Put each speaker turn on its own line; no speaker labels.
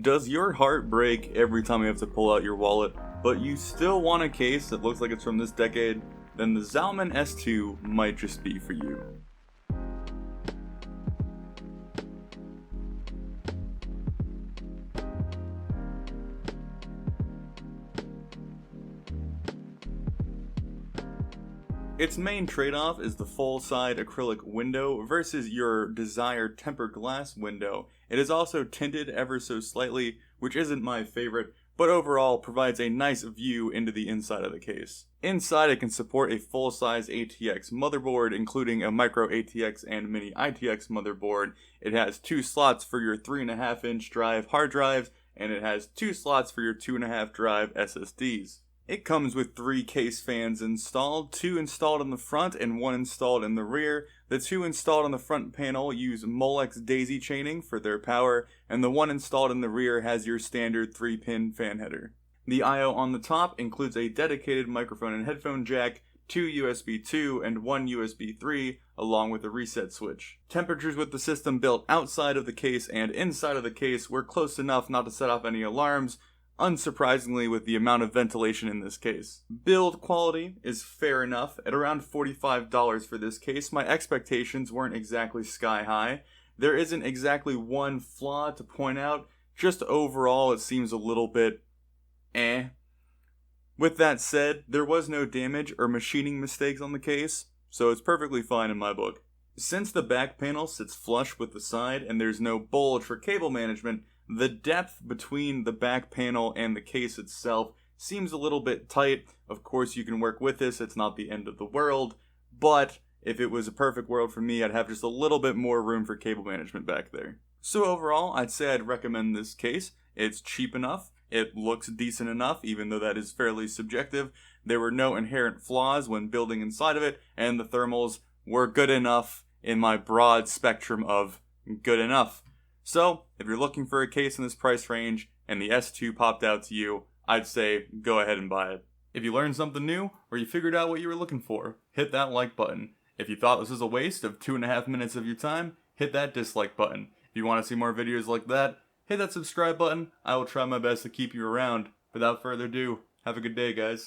Does your heart break every time you have to pull out your wallet, but you still want a case that looks like it's from this decade? Then the Zalman S2 might just be for you. Its main trade-off is the full-side acrylic window versus your desired tempered glass window. It is also tinted ever so slightly, which isn't my favorite, but overall provides a nice view into the inside of the case. Inside it can support a full-size ATX motherboard, including a micro ATX and mini ITX motherboard. It has 2 slots for your 3.5-inch drive hard drives, and it has 2 slots for your 2.5 drive SSDs. It comes with 3 case fans installed, 2 installed in the front and 1 installed in the rear. The 2 installed on the front panel use Molex daisy chaining for their power, and the 1 installed in the rear has your standard 3-pin fan header. The I/O on the top includes a dedicated microphone and headphone jack, 2 USB 2 and 1 USB 3, along with a reset switch. Temperatures with the system built outside of the case and inside of the case were close enough not to set off any alarms, unsurprisingly with the amount of ventilation in this case. Build quality is fair enough. At around $45 for this case, my expectations weren't exactly sky high. There isn't exactly one flaw to point out, just overall it seems a little bit eh. With that said, there was no damage or machining mistakes on the case, so it's perfectly fine in my book. Since the back panel sits flush with the side and there's no bulge for cable management, the depth between the back panel and the case itself seems a little bit tight. Of course, you can work with this, it's not the end of the world, but if it was a perfect world for me, I'd have just a little bit more room for cable management back there. So overall, I'd say I'd recommend this case. It's cheap enough, it looks decent enough, even though that is fairly subjective. There were no inherent flaws when building inside of it, and the thermals were good enough in my broad spectrum of good enough. So, if you're looking for a case in this price range and the S2 popped out to you, I'd say go ahead and buy it. If you learned something new or you figured out what you were looking for, hit that like button. If you thought this was a waste of 2.5 minutes of your time, hit that dislike button. If you want to see more videos like that, hit that subscribe button. I will try my best to keep you around. Without further ado, have a good day, guys.